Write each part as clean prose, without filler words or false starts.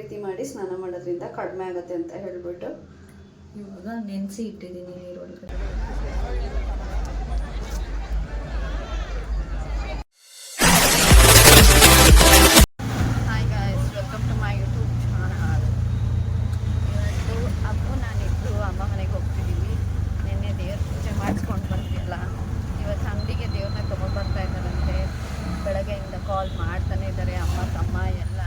ರೀತಿ ಮಾಡಿ ಸ್ನಾನ ಮಾಡೋದ್ರಿಂದ ಕಡಿಮೆ ಆಗುತ್ತೆ ಅಂತ ಹೇಳ್ಬಿಟ್ಟು ಇವಾಗ ನೆನೆಸಿ ಇಟ್ಟಿದ್ದೀನಿ ನೀರೊಳಗಡೆ. Hi guys, welcome to my YouTube channel. ಇವತ್ತು ಅಪ್ಪು ನಾನಿದ್ದು ಅಮ್ಮ ಮನೆಗೆ ಹೋಗ್ತಿದ್ದೀವಿ. ನಿನ್ನೆ ದೇವ್ರ ಪೂಜೆ ಮಾಡಿಸ್ಕೊಂಡು ಬಂದಿಲ್ಲ. ಇವತ್ತು ಅಂಗಡಿಗೆ ದೇವ್ರನ್ನ ತೊಗೊಂಡ್ಬರ್ತಾ ಇದ್ದಾರಂತೆ. ಬೆಳಗ್ಗೆಯಿಂದ ಕಾಲ್ ಮಾಡ್ತಾನೆ ಇದ್ದಾರೆ ಅಮ್ಮ ತಮ್ಮ ಎಲ್ಲ.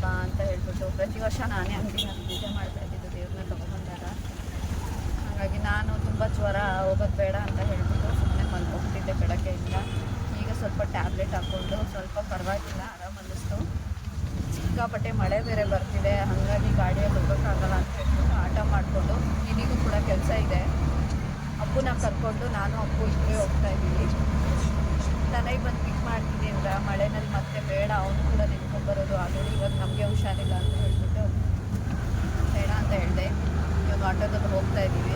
ಬಾ ಅಂತ ಹೇಳ್ಬಿಟ್ಟು ಪ್ರತಿ ವರ್ಷ ನಾನೇ ಅಂಗಡಿನಲ್ಲಿ ಪೂಜೆ ಮಾಡ್ತಾ ಇದ್ದಿದ್ದು ದೇವ್ರನ್ನ ತೊಗೊಂಡ್ಬಂದಾಗ. ಹಾಗಾಗಿ ನಾನು ತುಂಬ ಜ್ವರ, ಹೋಗೋದು ಬೇಡ ಅಂತ ಹೇಳ್ಬಿಟ್ಟು ಸುಮ್ಮನೆ ಮಲ್ಕೋಗ್ತಿದ್ದೆ ಬೆಳಗ್ಗೆಯಿಂದ. ಈಗ ಸ್ವಲ್ಪ ಟ್ಯಾಬ್ಲೆಟ್ ಹಾಕ್ಕೊಂಡು ಸ್ವಲ್ಪ ಪರವಾಗಿಲ್ಲ, ಆರಾಮ ಅನ್ನಿಸ್ತು. ಸಿಕ್ಕಾಪಟ್ಟೆ ಮಳೆ ಬೇರೆ ಬರ್ತಿದೆ, ಹಾಗಾಗಿ ಗಾಡಿಯಲ್ಲಿ ಹೋಗೋಕ್ಕಾಗಲ್ಲ ಅಂತ ಹೇಳ್ಬಿಟ್ಟು ಆಟ ಮಾಡಿಕೊಂಡು ನಿನಗೂ ಕೂಡ ಕೆಲಸ ಇದೆ. ಅಪ್ಪುನ ಕರ್ಕೊಂಡು ನಾನು ಅಪ್ಪು ಇಬ್ಬರೇ ಹೋಗ್ತಾಯಿದ್ದೀವಿ. ನನಗೆ ಬಂದು ಪಿಕ್ ಮಾಡ್ತೀನಿ ಅಂತ ಮಳೆನಲ್ಲಿ ಮತ್ತೆ ಬೇಡ, ಅವನು ಕೂಡ ನಿಂತ್ಕೊಂಡ್ಬರೋದು ಆಲ್ರೆಡಿ ಇವಾಗ ನಮಗೆ ಹುಷಾರಿಲ್ಲ ಅಂತ ಹೇಳ್ಬಿಟ್ಟು ಬೇಡ ಅಂತ ಹೇಳಿದೆ. ಇವಾಗ ಆಟೋದಲ್ಲಿ ಹೋಗ್ತಾ ಇದ್ದೀವಿ.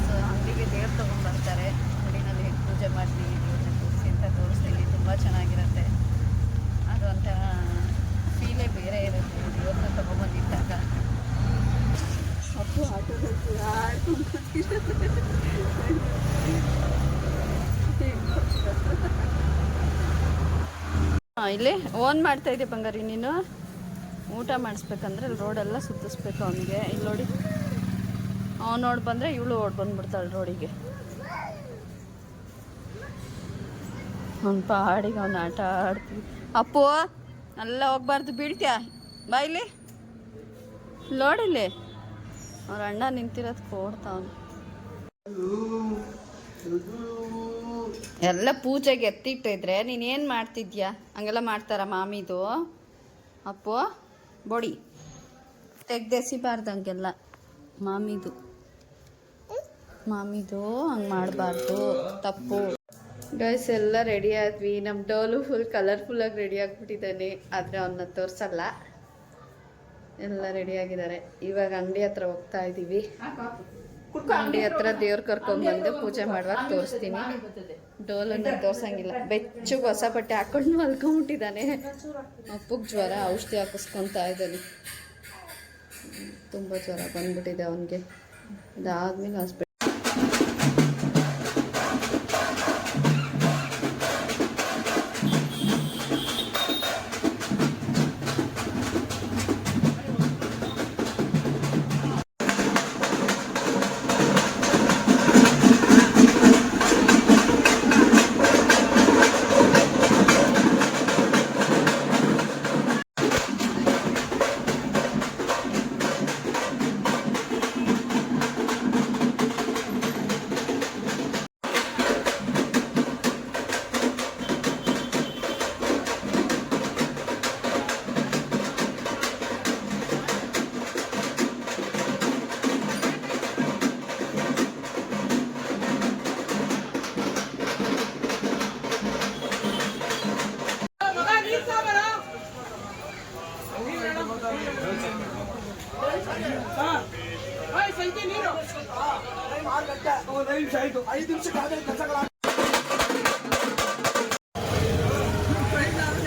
ಸೊ ಅಂಗಡಿಗೆ ದೇವ್ರು ತೊಗೊಂಡ್ಬರ್ತಾರೆ. ಅಂಗಡಿನಲ್ಲಿ ಹೇಗೆ ಪೂಜೆ ಮಾಡ್ತೀವಿ, ದೇವ್ರನ್ನ ಕೂರಿಸಿ ಅಂತ ತೋರಿಸ್ತೀವಿ. ತುಂಬ ಚೆನ್ನಾಗಿರುತ್ತೆ. ಅದು ಒಂಥರ ಫೀಲೇ ಬೇರೆ ಇರುತ್ತೆ ದೇವ್ರನ್ನ ತೊಗೊಂಬಂದಿದ್ದಾಗ. ಅಪ್ಪು ಆಟೋದಲ್ಲಿ ಇಲ್ಲಿ ಓನ್ ಮಾಡ್ತಾ ಇದ್ದೆ ಬಂಗಾರಿ. ನೀನು ಊಟ ಮಾಡಿಸ್ಬೇಕಂದ್ರೆ ಅಲ್ಲಿ ರೋಡೆಲ್ಲ ಸುತ್ತಿಸ್ಬೇಕು ಅವನಿಗೆ. ಇಲ್ಲಿ ನೋಡಿ, ಅವ್ನು ನೋಡಿ ಬಂದರೆ ಇವಳು ಓಡ್ ಬಂದ್ಬಿಡ್ತಾಳೆ ರೋಡಿಗೆ. ಅವ್ನು ಪಾಡಿಗೆ ಅವ್ನು ಆಟ ಆಡ್ತೀವಿ. ಅಪ್ಪು ಎಲ್ಲ ಹೋಗ್ಬಾರ್ದು, ಬೀಳ್ತೀಯ ಬಾಯಿಲಿ. ನೋಡಿಲ್ಲಿ ಅವ್ರ ಅಣ್ಣ ನಿಂತಿರೋದು ಕೊಡ್ತಾವನು. ಎಲ್ಲ ಪೂಜೆಗೆ ಎತ್ತಿಟ್ಟಿದ್ರೆ ನೀನೇನು ಮಾಡ್ತಿದ್ಯಾ? ಹಂಗೆಲ್ಲ ಮಾಡ್ತಾರ ಮಾಮಿದು? ಅಪ್ಪು ಬೋಡಿ ತೆಗ್ದೆಸಿಬಾರ್ದು ಹಂಗೆಲ್ಲ. ಮಾಮಿದು ಹಂಗೆ ಮಾಡಬಾರ್ದು, ತಪ್ಪು. ಗೈಸ್ ಎಲ್ಲ ರೆಡಿ ಆದ್ವಿ. ನಮ್ಮ ಡೋಲು ಫುಲ್ ಕಲರ್ಫುಲ್ಲಾಗಿ ರೆಡಿ ಆಗಿಬಿಟ್ಟಿದ್ದಾನೆ, ಆದರೆ ಅವನ್ನ ತೋರಿಸಲ್ಲ. ಎಲ್ಲ ರೆಡಿಯಾಗಿದ್ದಾರೆ. ಇವಾಗ ಅಂಗಡಿ ಹತ್ರ ಹೋಗ್ತಾ ಇದ್ದೀವಿ. ಅಂಗಡಿ ಹತ್ರ ದೇವ್ರು ಕರ್ಕೊಂಡ್ಬಂದು ಪೂಜೆ ಮಾಡುವಾಗ ತೋರಿಸ್ತೀನಿ. ಡೋಲನ್ನು ತೋರ್ಸಂಗಿಲ್ಲ. ಬೆಚ್ಚಗೆ ಹೊಸ ಬಟ್ಟೆ ಹಾಕೊಂಡು ಮಲ್ಕೊಂಬಿಟ್ಟಿದ್ದಾನೆ. ಅಪ್ಪಗೆ ಜ್ವರ, ಔಷಧಿ ಹಾಕಿಸ್ಕೊತಾ ಇದ್ದಾನೆ. ತುಂಬ ಜ್ವರ ಬಂದ್ಬಿಟ್ಟಿದೆ ಅವನಿಗೆ. ಅದಾದ್ಮೇಲೆ ಹಾಸ್ಪಿಟಲ್.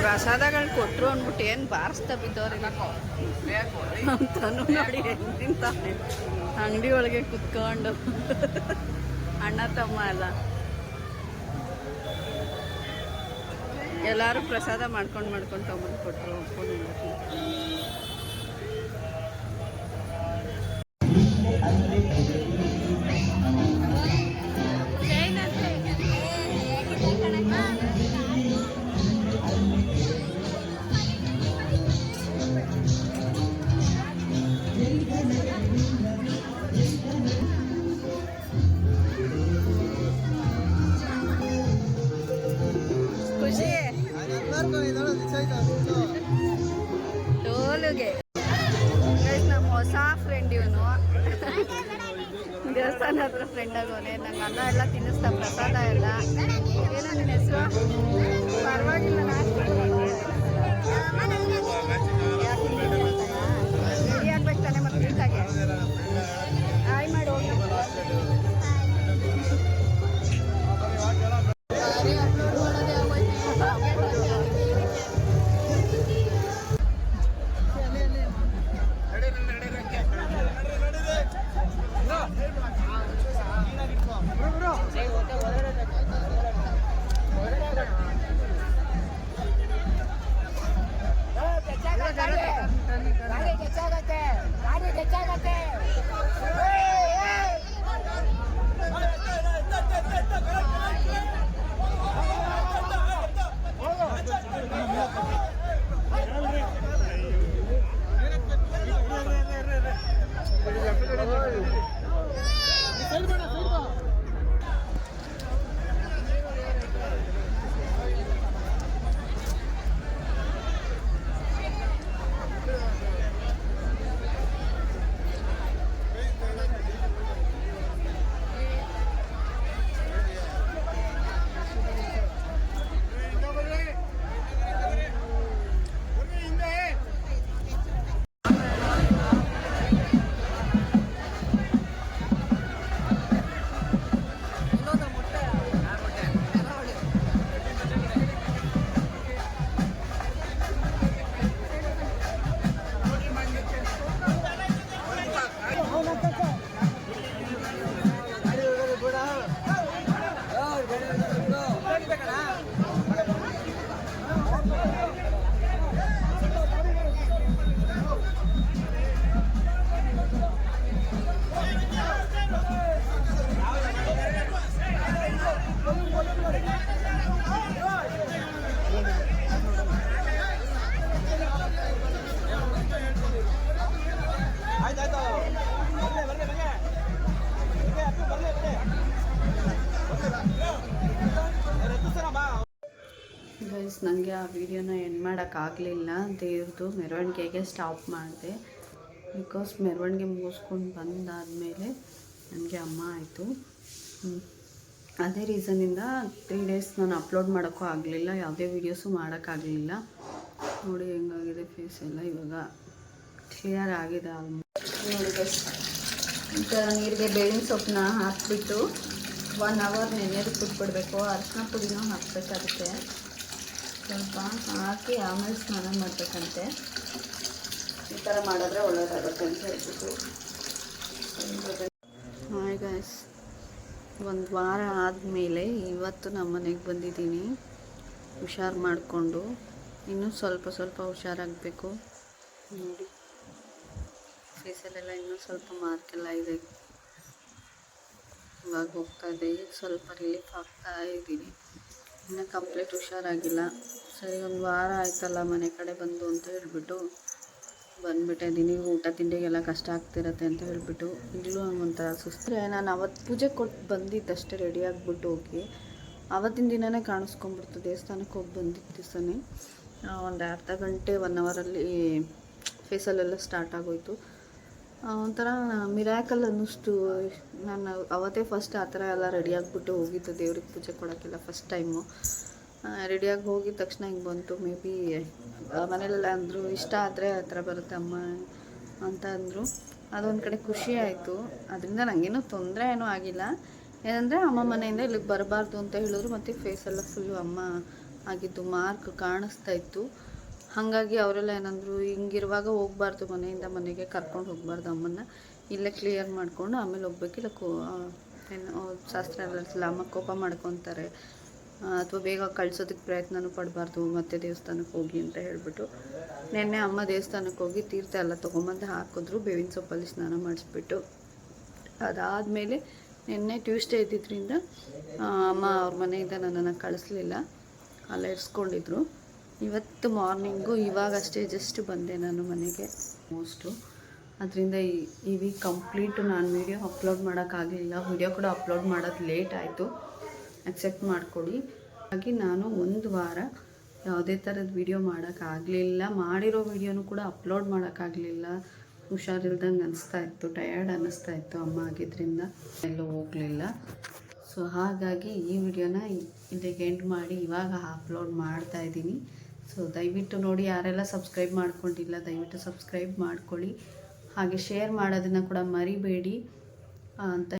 ಪ್ರಸಾದಗಳು ಕೊಟ್ಟರು ಅಂದ್ಬಿಟ್ಟು ಏನು ಬಾರಿಸ್ತಾ ಬಿದ್ದವ್ರಿಲ್ಲ ಅಂತನೂ ನೋಡಿ ನಿಂತಾನೆ ಅಂಗಡಿ ಒಳಗೆ ಕುತ್ಕೊಂಡು. ಅಣ್ಣ ತಮ್ಮ ಎಲ್ಲ ಎಲ್ಲರೂ ಪ್ರಸಾದ ಮಾಡ್ಕೊಂಡು ತೊಗೊಂಡು ಕೊಟ್ಟರು. ಡೋಲುಗೆ ನಮ್ಮ ಹೊಸ ಫ್ರೆಂಡ್ ಇವನು. ದೇವಸ್ಥಾನ ಹತ್ರ ಫ್ರೆಂಡ್ ಆಗೋನೆ. ನಂಗೆ ಅನ್ನ ಎಲ್ಲ ತಿನ್ನಿಸ್ತಾ, ಪ್ರಸಾದ ಎಲ್ಲ. ಏನೋ ನಿನ್ನ ಹೆಸರು? ಪರವಾಗಿಲ್ಲ, ರೆಡಿ ಆಗ್ಬೇಕು ತಾನೆ ಮತ್ತೆ ನೀಟಾಗೆ. ಹಾಯ್ ಮಾಡಿ ಹೋಗಿ. ವೀಡಿಯೋನ ಎಂಡ್ ಮಾಡೋಕ್ಕಾಗಲಿಲ್ಲ. ದೇವ್ರದ್ದು ಮೆರವಣಿಗೆಗೆ ಸ್ಟಾಪ್ ಮಾಡಿದೆ. ಬಿಕಾಸ್ ಮೆರವಣಿಗೆ ಮುಗಿಸ್ಕೊಂಡು ಬಂದಾದಮೇಲೆ ನನಗೆ ಅಮ್ಮ ಆಯಿತು. ಅದೇ ರೀಸನ್ನಿಂದ 3 ಡೇಸ್ ನಾನು ಅಪ್ಲೋಡ್ ಮಾಡೋಕ್ಕೂ ಆಗಲಿಲ್ಲ, ಯಾವುದೇ ವೀಡಿಯೋಸು ಮಾಡೋಕ್ಕಾಗಲಿಲ್ಲ. ನೋಡಿ ಹೆಂಗಾಗಿದೆ ಫೇಸ್ ಎಲ್ಲ, ಇವಾಗ ಕ್ಲಿಯರ್ ಆಗಿದೆ ನೋಡಿ ಗೈಸ್. ಈ ಥರ ನೀರಿಗೆ ಬೇವಿನ ಸೊಪ್ಪನ್ನ ಹಾಕಿಬಿಟ್ಟು 1 ಅವರ್ ನೆನೆಯೋದಕ್ಕೆ ಬಿಟ್ಬಿಡ್ಬೇಕು. ಅರಿಶಿನ ಪುಡಿನೂ ಹಾಕಬೇಕಾಗುತ್ತೆ, ಸ್ವಲ್ಪ ಹಾಕಿ ಆಮೇಲೆ ಸ್ನಾನ ಮಾಡಬೇಕಂತೆ. ಈ ಥರ ಮಾಡಿದ್ರೆ ಒಳ್ಳೆಯದಾಗುತ್ತೆ ಅಂತ ಹೇಳ್ಬಿಟ್ಟು. ಹಾಯ್ ಗಾಯ್ಸ್, 1 ವಾರ ಆದಮೇಲೆ ಇವತ್ತು ನಮ್ಮ ಮನೆಗೆ ಬಂದಿದ್ದೀನಿ ಹುಷಾರು ಮಾಡಿಕೊಂಡು. ಇನ್ನೂ ಸ್ವಲ್ಪ ಹುಷಾರಾಗಬೇಕು. ನೋಡಿ ಫೇಸಲ್ಲೆಲ್ಲ ಇನ್ನೂ ಸ್ವಲ್ಪ ಮಾರ್ಕೆಲ್ಲ ಇದೆ. ಇವಾಗ ಹೋಗ್ತಾ ಇದೆ, ಈಗ ಸ್ವಲ್ಪ ರಿಲೀಫ್ ಆಗ್ತಾ ಇದ್ದೀನಿ. ಇನ್ನೂ ಕಂಪ್ಲೀಟ್ ಹುಷಾರಾಗಿಲ್ಲ. ಸರಿ, 1 ವಾರ ಆಯ್ತಲ್ಲ ಮನೆ ಕಡೆ ಬಂದು ಅಂತ ಹೇಳ್ಬಿಟ್ಟು ಬಂದುಬಿಟ್ಟೆ. ದಿನಿಗೆ ಊಟ ತಿಂಡಿಗೆಲ್ಲ ಕಷ್ಟ ಆಗ್ತಿರತ್ತೆ ಅಂತ ಹೇಳ್ಬಿಟ್ಟು ಈಗಲೂ ಒಂಥರ ಸುಸ್ತು. ನಾನು ಅವತ್ತು ಪೂಜೆ ಕೊಟ್ಟು ಬಂದಿದ್ದಷ್ಟೇ ರೆಡಿ ಆಗಿಬಿಟ್ಟು ಹೋಗಿ ಆವತ್ತಿನ ದಿನವೇ ಕಾಣಿಸ್ಕೊಂಡ್ಬಿಡ್ತು. ದೇವಸ್ಥಾನಕ್ಕೆ ಹೋಗಿ ಬಂದಿದ್ದ ದಿವಸನೇ ಒಂದು ಅರ್ಧ ಗಂಟೆ 1 ಅವರಲ್ಲಿ ಫೇಸಲ್ಲೆಲ್ಲ ಸ್ಟಾರ್ಟ್ ಆಗೋಯಿತು. ಒಂಥರ ಮಿರಾಕಲ್ ಅನ್ನಿಸ್ತು. ನಾನು ಅವತ್ತೇ ಫಸ್ಟ್ ಆ ಥರ ಎಲ್ಲ ರೆಡಿ ಆಗಿಬಿಟ್ಟು ಹೋಗಿದ್ದು ದೇವ್ರಿಗೆ ಪೂಜೆ ಕೊಡೋಕ್ಕೆಲ್ಲ ಫಸ್ಟ್ ಟೈಮು. ರೆಡಿಯಾಗಿ ಹೋಗಿದ ತಕ್ಷಣ ಹಿಂಗೆ ಬಂತು. ಮೇ ಬಿ ಮನೇಲೆಲ್ಲ ಅಂದರು ಇಷ್ಟ ಆದರೆ ಆ ಥರ ಬರುತ್ತೆ ಅಮ್ಮ ಅಂತ ಅಂದರು. ಅದೊಂದು ಕಡೆ ಖುಷಿ ಆಯಿತು. ಅದರಿಂದ ನನಗೇನೂ ತೊಂದರೆ ಏನೂ ಆಗಿಲ್ಲ. ಏನಂದರೆ ಅಮ್ಮ ಮನೆಯಿಂದ ಇಲ್ಲಿಗೆ ಬರಬಾರ್ದು ಅಂತ ಹೇಳಿದ್ರು. ಮತ್ತು ಫೇಸೆಲ್ಲ ಫುಲ್ಲು ಅಮ್ಮ ಆಗಿದ್ದು ಮಾರ್ಕ್ ಕಾಣಿಸ್ತಾ ಇತ್ತು. ಹಾಗಾಗಿ ಅವರೆಲ್ಲ ಏನಂದರು, ಹಿಂಗಿರುವಾಗ ಹೋಗ್ಬಾರ್ದು, ಮನೆಯಿಂದ ಮನೆಗೆ ಕರ್ಕೊಂಡು ಹೋಗಬಾರ್ದು ಅಮ್ಮನ್ನ, ಇಲ್ಲೇ ಕ್ಲಿಯರ್ ಮಾಡಿಕೊಂಡು ಆಮೇಲೆ ಹೋಗ್ಬೇಕಿಲ್ಲ. ಏನು ಶಾಸ್ತ್ರ ಎಲ್ಲ ಅಮ್ಮ ಕೋಪ ಮಾಡ್ಕೊತಾರೆ ಅಥವಾ ಬೇಗ ಕಳ್ಸೋದಕ್ಕೆ ಪ್ರಯತ್ನನೂ ಪಡಬಾರ್ದು, ಮತ್ತೆ ದೇವಸ್ಥಾನಕ್ಕೆ ಹೋಗಿ ಅಂತ ಹೇಳಿಬಿಟ್ಟು ನೆನ್ನೆ ಅಮ್ಮ ದೇವಸ್ಥಾನಕ್ಕೆ ಹೋಗಿ ತೀರ್ಥ ಎಲ್ಲ ತೊಗೊಂಬಂದು ಹಾಕಿದ್ರು. ಬೇವಿನ ಸೊಪ್ಪಲ್ಲಿ ಸ್ನಾನ ಮಾಡಿಸ್ಬಿಟ್ಟು ಅದಾದಮೇಲೆ ನಿನ್ನೆ ಟ್ಯೂಸ್ಡೇ ಇದ್ದಿದ್ದರಿಂದ ಅಮ್ಮ ಅವ್ರ ಮನೆಯಿಂದ ನನ್ನನ್ನು ಕಳಿಸ್ಲಿಲ್ಲ, ಅಲ್ಲೇ ಇರಿಸ್ಕೊಂಡಿದ್ರು. ಇವತ್ತು ಮಾರ್ನಿಂಗು ಇವಾಗಷ್ಟೇ ಜಸ್ಟ್ ಬಂದೆ ನಾನು ಮನೆಗೆ ಮೋಸ್ಟು. ಅದರಿಂದ ಈ ವೀಕ್ ಕಂಪ್ಲೀಟು ನಾನು ವೀಡಿಯೋ ಅಪ್ಲೋಡ್ ಮಾಡೋಕ್ಕಾಗಲಿಲ್ಲ. ವೀಡಿಯೋ ಕೂಡ ಅಪ್ಲೋಡ್ ಮಾಡೋದು ಲೇಟ್ ಆಯಿತು, ಅಕ್ಸೆಪ್ಟ್ ಮಾಡಿಕೊಡಿ. ಹಾಗಾಗಿ ನಾನು 1 ವಾರ ಯಾವುದೇ ಥರದ ವೀಡಿಯೋ ಮಾಡೋಕ್ಕಾಗಲಿಲ್ಲ. ಮಾಡಿರೋ ವೀಡಿಯೋನೂ ಕೂಡ ಅಪ್ಲೋಡ್ ಮಾಡೋಕ್ಕಾಗಲಿಲ್ಲ. ಹುಷಾರಿಲ್ದಂಗೆ ಅನಿಸ್ತಾ ಇತ್ತು, ಟಯರ್ಡ್ ಅನ್ನಿಸ್ತಾ ಇತ್ತು ಅಮ್ಮ ಆಗಿದ್ದರಿಂದ ಎಲ್ಲೂ ಹೋಗಲಿಲ್ಲ. ಸೊ ಹಾಗಾಗಿ ಈ ವಿಡಿಯೋನ ಇಲ್ಲಿಗೆ ಎಂಡ್ ಮಾಡಿ ಇವಾಗ ಅಪ್ಲೋಡ್ ಮಾಡ್ತಾಯಿದ್ದೀನಿ. ಸೊ ದಯವಿಟ್ಟು ನೋಡಿ, ಯಾರೆಲ್ಲ ಸಬ್ಸ್ಕ್ರೈಬ್ ಮಾಡ್ಕೊಂಡಿಲ್ಲ ದಯವಿಟ್ಟು ಸಬ್ಸ್ಕ್ರೈಬ್ ಮಾಡ್ಕೊಳ್ಳಿ. ಹಾಗೆ ಶೇರ್ ಮಾಡೋದನ್ನು ಕೂಡ ಮರಿಬೇಡಿ ಅಂತ